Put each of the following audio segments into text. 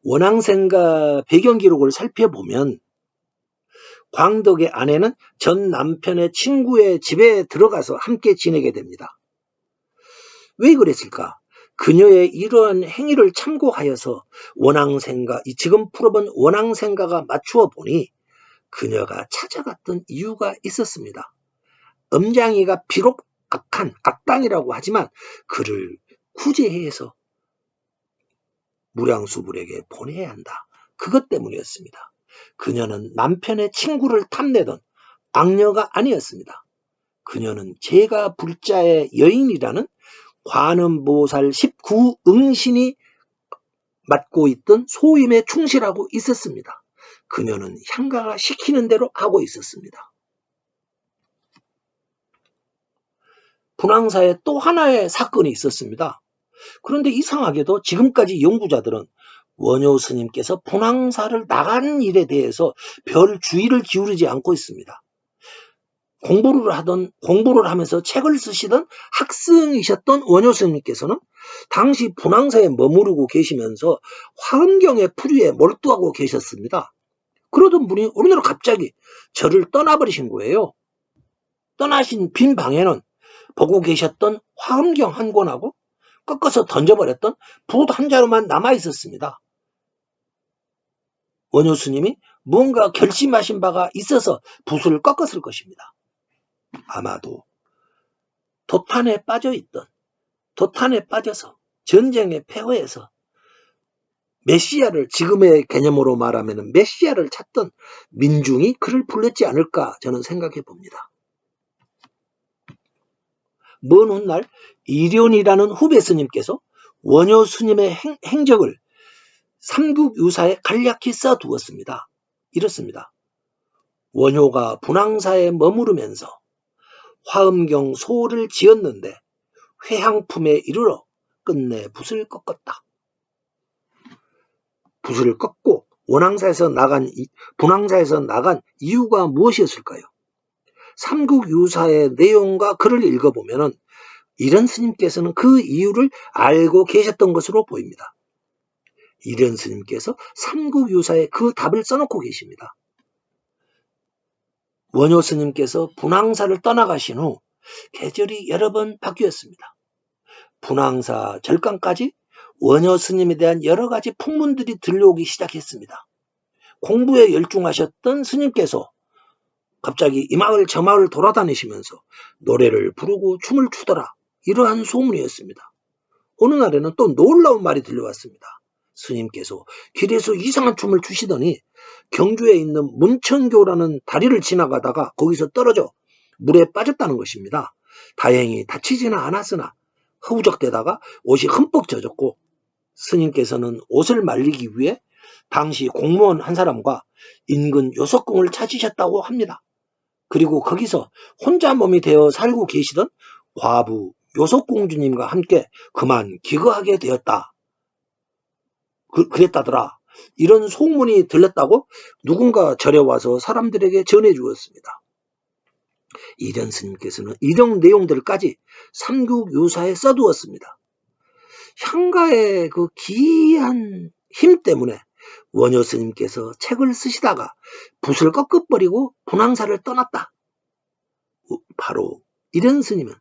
원앙생가 배경기록을 살펴보면 광덕의 아내는 전 남편의 친구의 집에 들어가서 함께 지내게 됩니다. 왜 그랬을까? 그녀의 이러한 행위를 참고하여서 원앙생가, 지금 풀어본 원앙생가가 맞추어 보니 그녀가 찾아갔던 이유가 있었습니다. 엄장이가 비록 악당이라고 하지만 그를 구제해서 무량수불에게 보내야 한다. 그것 때문이었습니다. 그녀는 남편의 친구를 탐내던 악녀가 아니었습니다. 그녀는 제가 불자의 여인이라는 관음보살 19응신이 맡고 있던 소임에 충실하고 있었습니다. 그녀는 향가가 시키는 대로 하고 있었습니다. 분황사에 또 하나의 사건이 있었습니다. 그런데 이상하게도 지금까지 연구자들은 원효 스님께서 분황사를 나가는 일에 대해서 별 주의를 기울이지 않고 있습니다. 공부를 하면서 책을 쓰시던 학생이셨던 원효 스님께서는 당시 분황사에 머무르고 계시면서 화엄경의 풀이에 몰두하고 계셨습니다. 그러던 분이 어느 날 갑자기 저를 떠나버리신 거예요. 떠나신 빈 방에는 보고 계셨던 화엄경 한 권하고 꺾어서 던져버렸던 붓 한 자루만 남아있었습니다. 원효 스님이 뭔가 결심하신 바가 있어서 붓을 꺾었을 것입니다. 아마도 도탄에 빠져서 전쟁의 폐허에서 메시아를, 지금의 개념으로 말하면 메시아를 찾던 민중이 그를 불렀지 않을까 저는 생각해 봅니다. 먼 훗날 이련이라는 후배 스님께서 원효 스님의 행적을 삼국유사에 간략히 써두었습니다. 이렇습니다. 원효가 분황사에 머무르면서 화엄경 소를 지었는데 회향품에 이르러 끝내 붓을 꺾었다. 붓을 꺾고 분황사에서 나간 이유가 무엇이었을까요? 삼국유사의 내용과 글을 읽어보면 이런 스님께서는 그 이유를 알고 계셨던 것으로 보입니다. 이런 스님께서 삼국유사에 그 답을 써놓고 계십니다. 원효 스님께서 분황사를 떠나가신 후 계절이 여러 번 바뀌었습니다. 분황사 절간까지 원효 스님에 대한 여러 가지 풍문들이 들려오기 시작했습니다. 공부에 열중하셨던 스님께서 갑자기 이 마을 저 마을 돌아다니시면서 노래를 부르고 춤을 추더라, 이러한 소문이었습니다. 어느 날에는 또 놀라운 말이 들려왔습니다. 스님께서 길에서 이상한 춤을 추시더니 경주에 있는 문천교라는 다리를 지나가다가 거기서 떨어져 물에 빠졌다는 것입니다. 다행히 다치지는 않았으나 허우적대다가 옷이 흠뻑 젖었고 스님께서는 옷을 말리기 위해 당시 공무원 한 사람과 인근 요석궁을 찾으셨다고 합니다. 그리고 거기서 혼자 몸이 되어 살고 계시던 과부 요석공주님과 함께 그만 기거하게 되었다. 그랬다더라. 이런 소문이 들렸다고 누군가 절에 와서 사람들에게 전해 주었습니다. 이련 스님께서는 이런 내용들까지 삼국유사에 써두었습니다. 향가의 그 기이한 힘 때문에 원효 스님께서 책을 쓰시다가 붓을 꺾어버리고 분황사를 떠났다. 바로 이련 스님은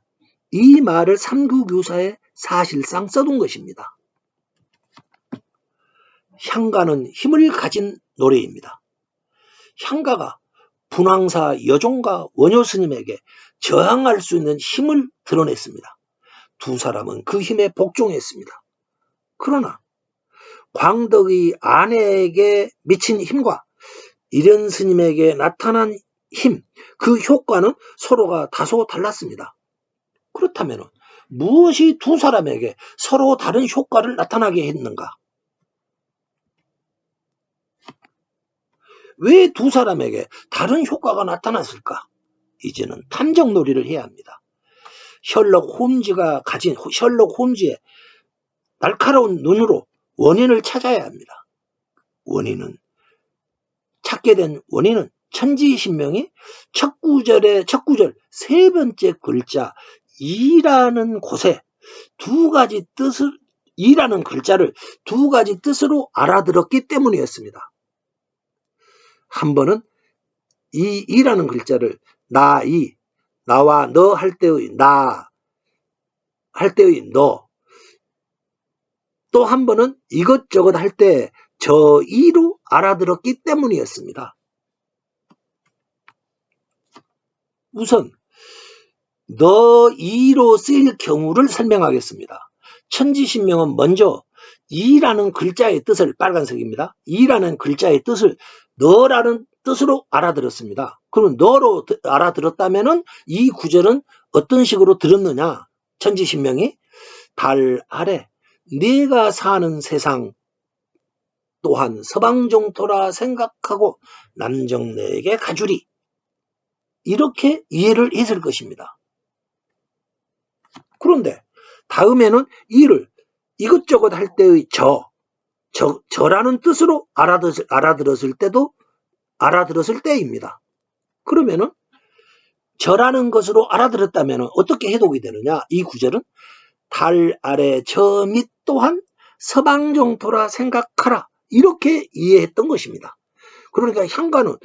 이 말을 삼국유사에 사실상 써둔 것입니다. 향가는 힘을 가진 노래입니다. 향가가 분황사 여종과 원효 스님에게 저항할 수 있는 힘을 드러냈습니다. 두 사람은 그 힘에 복종했습니다. 그러나 광덕의 아내에게 미친 힘과 이련 스님에게 나타난 힘, 그 효과는 서로가 다소 달랐습니다. 그렇다면 무엇이 두 사람에게 서로 다른 효과를 나타나게 했는가? 왜 두 사람에게 다른 효과가 나타났을까? 이제는 탐정놀이를 해야 합니다. 셜록 홈즈의 날카로운 눈으로 원인을 찾아야 합니다. 찾게 된 원인은 천지신명이 첫 구절 세 번째 글자 이라는 곳에 두 가지 뜻을 이라는 글자를 두 가지 뜻으로 알아들었기 때문이었습니다. 한 번은 이 이라는 글자를 나와 너 할 때의 나 할 때의 너, 또 한 번은 이것저것 할 때 저 이로 알아들었기 때문이었습니다. 우선 너 이로 쓰일 경우를 설명하겠습니다. 천지신명은 먼저 이라는 글자의 뜻을, 빨간색입니다. 이라는 글자의 뜻을 너라는 뜻으로 알아들었습니다. 그럼 너로 알아들었다면 이 구절은 어떤 식으로 들었느냐? 천지신명이 달 아래 네가 사는 세상 또한 서방종토라 생각하고 남정네에게 가주리, 이렇게 이해를 했을 것입니다. 그런데 다음에는 이를 이것저것 할 때의 저라는 뜻으로 알아들었을 때입니다. 그러면은 저라는 것으로 알아들었다면 어떻게 해독이 되느냐? 이 구절은 달 아래 저 밑 또한 서방종토라 생각하라, 이렇게 이해했던 것입니다. 그러니까 향가는,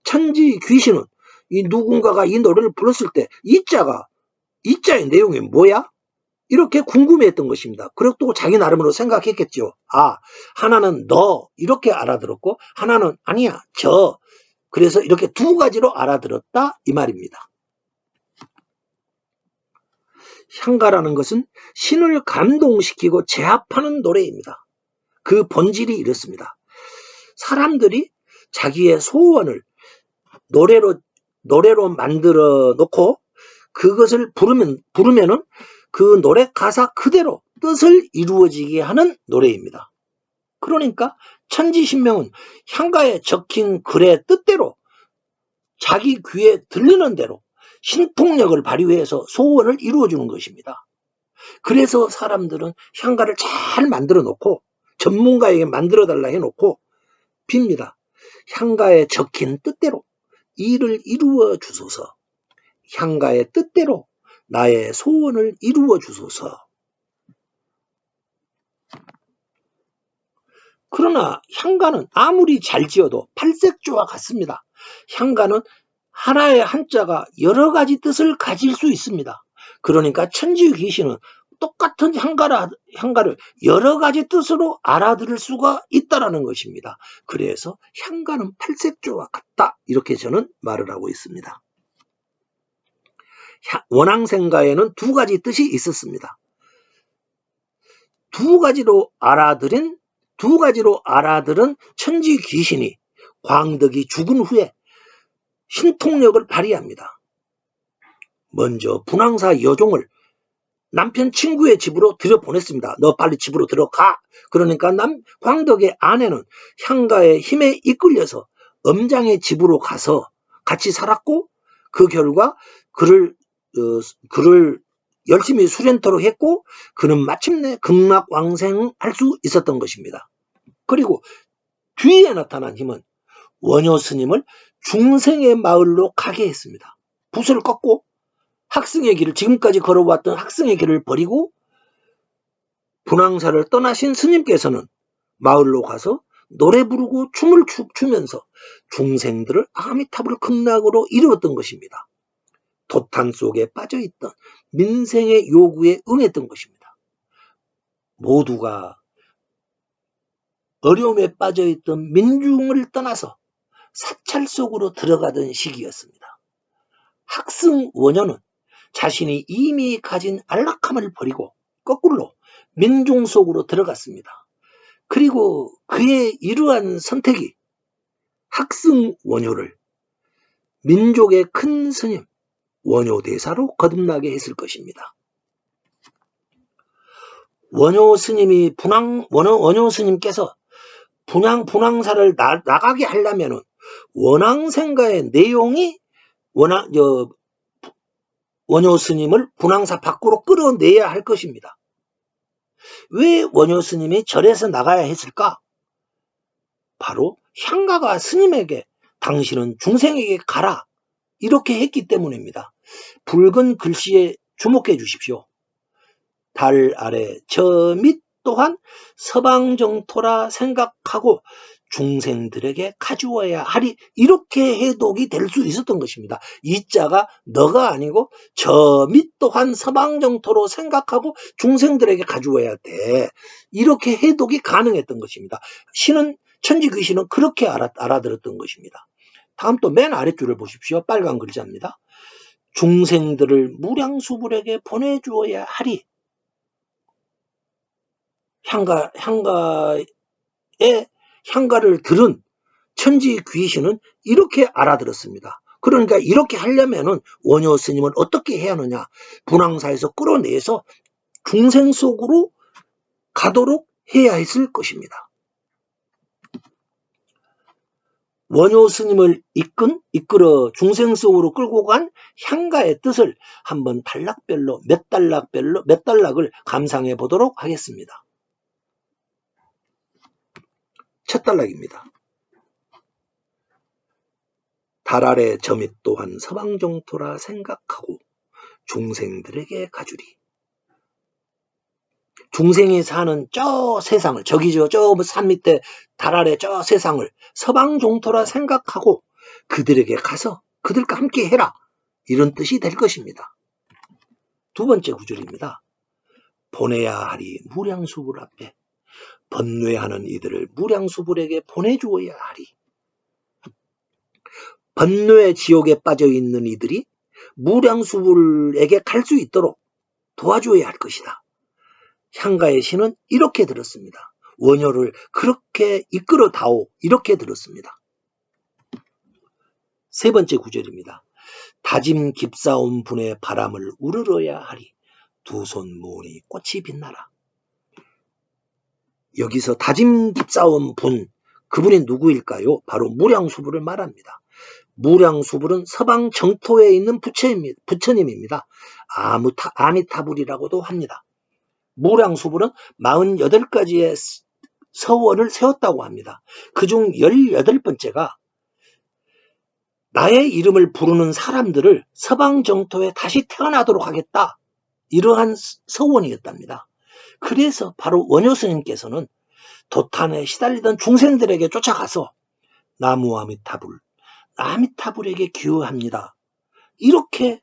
천지 귀신은 이 누군가가 이 노래를 불렀을 때 이자의 내용이 뭐야? 이렇게 궁금해했던 것입니다. 그리고 또 자기 나름으로 생각했겠죠. 아, 하나는 너 이렇게 알아들었고 하나는 아니야 저, 그래서 이렇게 두 가지로 알아들었다 이 말입니다. 향가라는 것은 신을 감동시키고 제압하는 노래입니다. 그 본질이 이렇습니다. 사람들이 자기의 소원을 노래로 만들어 놓고 그것을 부르면은 그 노래 가사 그대로 뜻을 이루어지게 하는 노래입니다. 그러니까 천지신명은 향가에 적힌 글의 뜻대로 자기 귀에 들리는 대로 신통력을 발휘해서 소원을 이루어주는 것입니다. 그래서 사람들은 향가를 잘 만들어 놓고 전문가에게 만들어 달라 해놓고 빕니다. 향가에 적힌 뜻대로 일을 이루어 주소서. 향가의 뜻대로 나의 소원을 이루어 주소서. 그러나 향가는 아무리 잘 지어도 팔색조와 같습니다. 향가는 하나의 한자가 여러 가지 뜻을 가질 수 있습니다. 그러니까 천지귀신은 똑같은 향가를 여러 가지 뜻으로 알아들을 수가 있다는 것입니다. 그래서 향가는 팔색조와 같다, 이렇게 저는 말을 하고 있습니다. 원앙생가에는 두 가지 뜻이 있었습니다. 두 가지로 알아들은 천지 귀신이 광덕이 죽은 후에 신통력을 발휘합니다. 먼저 분황사 여종을 남편 친구의 집으로 들여보냈습니다. 너 빨리 집으로 들어가. 그러니까 광덕의 아내는 향가의 힘에 이끌려서 엄장의 집으로 가서 같이 살았고, 그 결과 그를 열심히 수련토록 했고, 그는 마침내 극락왕생할 수 있었던 것입니다. 그리고 뒤에 나타난 힘은 원효 스님을 중생의 마을로 가게 했습니다. 붓을 꺾고 학승의 길을, 지금까지 걸어왔던 학승의 길을 버리고 분황사를 떠나신 스님께서는 마을로 가서 노래 부르고 춤을 추면서 중생들을 아미타불 극락으로 이루었던 것입니다. 도탄 속에 빠져있던 민생의 요구에 응했던 것입니다. 모두가 어려움에 빠져있던 민중을 떠나서 사찰 속으로 들어가던 시기였습니다. 학승 원효는 자신이 이미 가진 안락함을 버리고 거꾸로 민중 속으로 들어갔습니다. 그리고 그의 이러한 선택이 학승 원효를 민족의 큰 스님 원효대사로 거듭나게 했을 것입니다. 원효 스님께서 분황사를 나가게 하려면 원앙생가의 내용이 원효 스님을 분황사 밖으로 끌어내야 할 것입니다. 왜 원효 스님이 절에서 나가야 했을까? 바로 향가가 스님에게 당신은 중생에게 가라 이렇게 했기 때문입니다. 붉은 글씨에 주목해 주십시오. 달 아래 저 밑 또한 서방정토라 생각하고 중생들에게 가주어야 하리. 이렇게 해독이 될 수 있었던 것입니다. 이 자가 너가 아니고 저 및 또한 서방정토로 생각하고 중생들에게 가주어야 돼. 이렇게 해독이 가능했던 것입니다. 천지귀신은 그렇게 알아들었던 것입니다. 다음 또 맨 아랫줄을 보십시오. 빨간 글자입니다. 중생들을 무량수불에게 보내주어야 하리. 향가를 들은 천지 귀신은 이렇게 알아들었습니다. 그러니까 이렇게 하려면은 원효 스님은 어떻게 해야 하느냐? 분황사에서 끌어내서 중생 속으로 가도록 해야 했을 것입니다. 원효 스님을 이끌어 중생 속으로 끌고 간 향가의 뜻을 한번 단락별로 몇 단락을 감상해 보도록 하겠습니다. 첫 단락입니다. 달 아래 저밋 또한 서방정토라 생각하고 중생들에게 가주리. 중생이 사는 저 세상을, 저기죠, 저 산 밑에 달 아래 저 세상을 서방종토라 생각하고 그들에게 가서 그들과 함께 해라. 이런 뜻이 될 것입니다. 두 번째 구절입니다. 보내야 하리 무량수불 앞에 번뇌하는 이들을 무량수불에게 보내주어야 하리. 번뇌 지옥에 빠져 있는 이들이 무량수불에게 갈 수 있도록 도와줘야 할 것이다. 향가의 신은 이렇게 들었습니다. 원효를 그렇게 이끌어다오 이렇게 들었습니다. 세 번째 구절입니다. 다짐 깊사온 분의 바람을 우러러야 하리. 두 손 모으니 꽃이 빛나라. 여기서 다짐 깊사온 분, 그분이 누구일까요? 바로 무량수불을 말합니다. 무량수불은 서방 정토에 있는 부처님입니다. 아미타불이라고도 합니다. 무량수불은 48가지의 서원을 세웠다고 합니다. 그중 18번째가 나의 이름을 부르는 사람들을 서방정토에 다시 태어나도록 하겠다. 이러한 서원이었답니다. 그래서 바로 원효 스님께서는 도탄에 시달리던 중생들에게 쫓아가서 나무 아미타불에게 기여합니다. 이렇게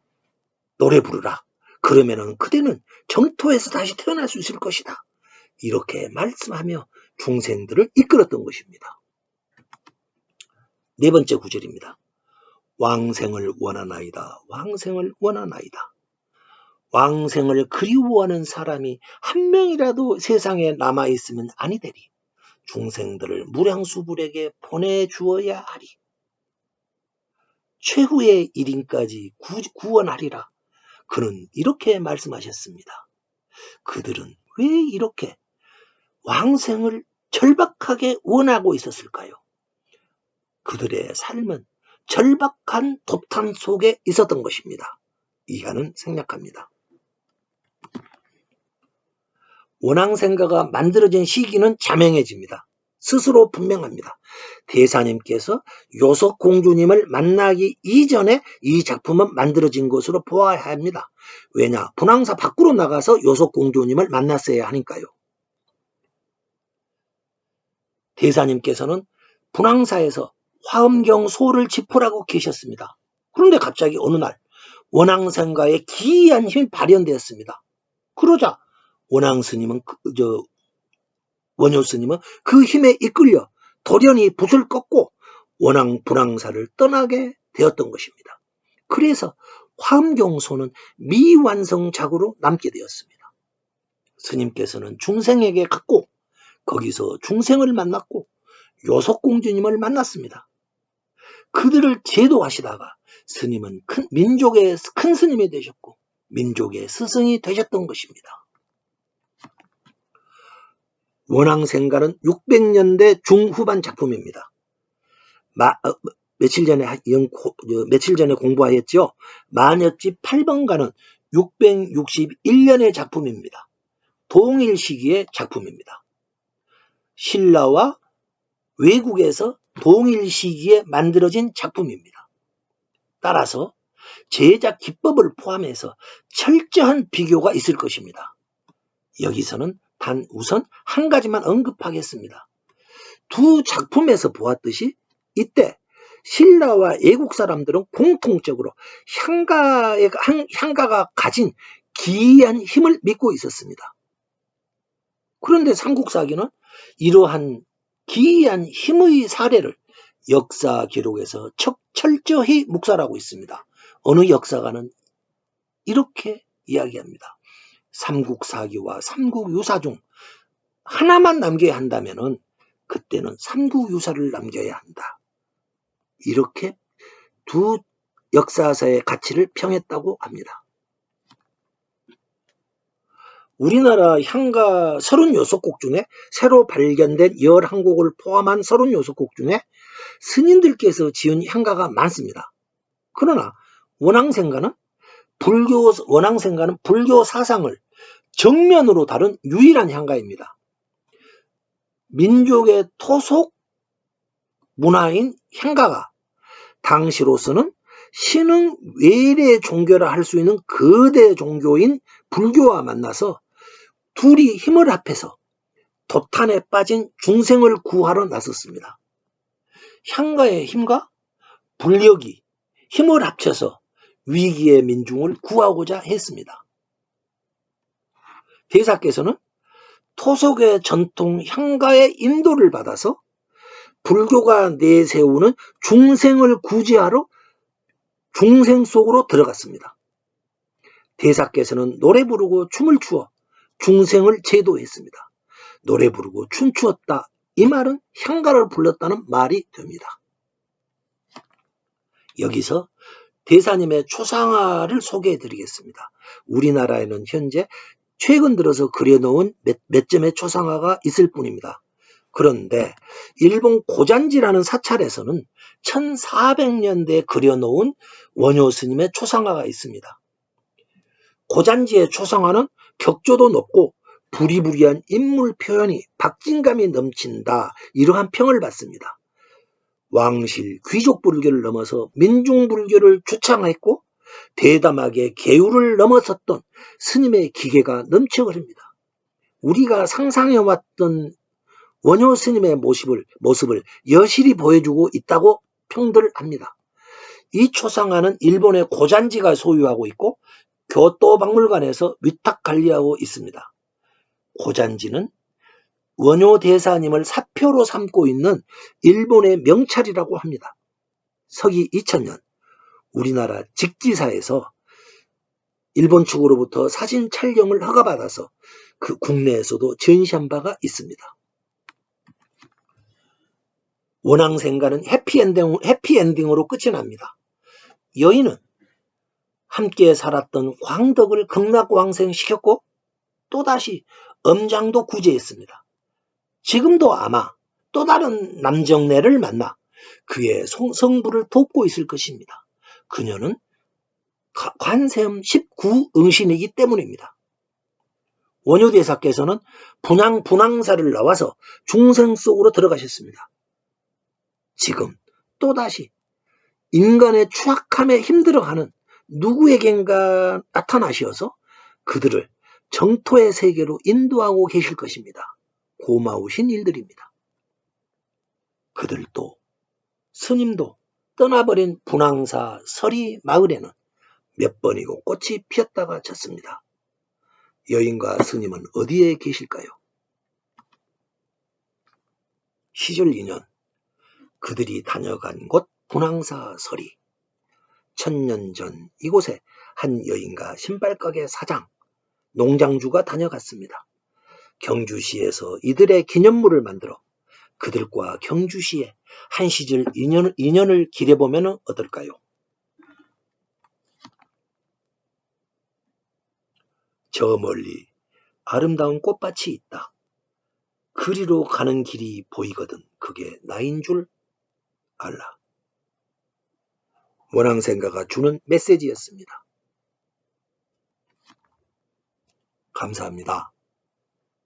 노래 부르라. 그러면은 그대는 정토에서 다시 태어날 수 있을 것이다. 이렇게 말씀하며 중생들을 이끌었던 것입니다. 네 번째 구절입니다. 왕생을 원하나이다. 왕생을 원하나이다. 왕생을 그리워하는 사람이 한 명이라도 세상에 남아있으면 아니 되리. 중생들을 무량수불에게 보내주어야 하리. 최후의 1인까지 구원하리라. 그는 이렇게 말씀하셨습니다. 그들은 왜 이렇게 왕생을 절박하게 원하고 있었을까요? 그들의 삶은 절박한 도탄 속에 있었던 것입니다. 이하는 생략합니다. 원왕생가가 만들어진 시기는 자명해집니다. 스스로 분명합니다. 대사님께서 요석공주님을 만나기 이전에 이 작품은 만들어진 것으로 보아야 합니다. 왜냐? 분황사 밖으로 나가서 요석공주님을 만났어야 하니까요. 대사님께서는 분황사에서 화엄경 소를 짚으라고 계셨습니다. 그런데 갑자기 어느 날 원왕생가의 기이한 힘이 발현되었습니다. 그러자 원효 스님은 그 힘에 이끌려 돌연히 붓을 꺾고 분황사를 떠나게 되었던 것입니다. 그래서 화엄경소는 미완성작으로 남게 되었습니다. 스님께서는 중생에게 갔고 거기서 중생을 만났고 요석공주님을 만났습니다. 그들을 제도하시다가 스님은 민족의 큰 스님이 되셨고 민족의 스승이 되셨던 것입니다. 원왕생가는 600년대 중후반 작품입니다. 며칠 전에 공부하였죠. 만엽지 8번가는 661년의 작품입니다. 동일 시기의 작품입니다. 신라와 외국에서 동일 시기에 만들어진 작품입니다. 따라서 제작 기법을 포함해서 철저한 비교가 있을 것입니다. 여기서는 단 우선 한 가지만 언급하겠습니다. 두 작품에서 보았듯이 이때 신라와 애국 사람들은 공통적으로 향가가 가진 기이한 힘을 믿고 있었습니다. 그런데 삼국사기는 이러한 기이한 힘의 사례를 역사 기록에서 철저히 묵살하고 있습니다. 어느 역사가는 이렇게 이야기합니다. 삼국사기와 삼국유사 중 하나만 남겨야 한다면은 그때는 삼국유사를 남겨야 한다. 이렇게 두 역사사의 가치를 평했다고 합니다. 우리나라 향가 36곡 중에 새로 발견된 11곡을 포함한 36곡 중에 스님들께서 지은 향가가 많습니다. 그러나 원앙생가는 불교 사상을 정면으로 다룬 유일한 향가입니다. 민족의 토속 문화인 향가가 당시로서는 신흥 외래 종교라 할 수 있는 거대 종교인 불교와 만나서 둘이 힘을 합해서 도탄에 빠진 중생을 구하러 나섰습니다. 향가의 힘과 불력이 힘을 합쳐서 위기의 민중을 구하고자 했습니다. 대사께서는 토속의 전통 향가의 인도를 받아서 불교가 내세우는 중생을 구제하러 중생 속으로 들어갔습니다. 대사께서는 노래 부르고 춤을 추어 중생을 제도했습니다. 노래 부르고 춤추었다. 이 말은 향가를 불렀다는 말이 됩니다. 여기서 대사님의 초상화를 소개해 드리겠습니다. 우리나라에는 현재 최근 들어서 그려놓은 몇 점의 초상화가 있을 뿐입니다. 그런데 일본 고잔지라는 사찰에서는 1400년대에 그려놓은 원효 스님의 초상화가 있습니다. 고잔지의 초상화는 격조도 높고 부리부리한 인물 표현이 박진감이 넘친다. 이러한 평을 받습니다. 왕실 귀족 불교를 넘어서 민중 불교를 주창했고 대담하게 계율을 넘어섰던 스님의 기계가 넘쳐 흐릅니다. 우리가 상상해왔던 원효 스님의 모습을 여실히 보여주고 있다고 평들 합니다. 이 초상화는 일본의 고잔지가 소유하고 있고 교토박물관에서 위탁 관리하고 있습니다. 고잔지는 원효 대사님을 사표로 삼고 있는 일본의 명찰이라고 합니다. 서기 2000년 우리나라 직지사에서 일본 측으로부터 사진 촬영을 허가받아서 그 국내에서도 전시한 바가 있습니다. 원앙생가는 해피엔딩으로 끝이 납니다. 여인은 함께 살았던 광덕을 극락왕생시켰고 또다시 엄장도 구제했습니다. 지금도 아마 또 다른 남정네를 만나 그의 성부를 돕고 있을 것입니다. 그녀는 관세음 19응신이기 때문입니다. 원효대사께서는 분황사를 나와서 중생 속으로 들어가셨습니다. 지금 또다시 인간의 추악함에 힘들어하는 누구에겐가 나타나셔서 그들을 정토의 세계로 인도하고 계실 것입니다. 고마우신 일들입니다. 그들도 스님도 떠나버린 분황사 서리 마을에는 몇 번이고 꽃이 피었다가 졌습니다. 여인과 스님은 어디에 계실까요? 시절 인연 그들이 다녀간 곳 분황사 서리. 1000년 전 이곳에 한 여인과 신발가게 사장, 농장주가 다녀갔습니다. 경주시에서 이들의 기념물을 만들어 그들과 경주시에 한 시절 인연을 기려보면 어떨까요? 저 멀리 아름다운 꽃밭이 있다. 그리로 가는 길이 보이거든. 그게 나인 줄 알라. 원앙생가가 주는 메시지였습니다. 감사합니다.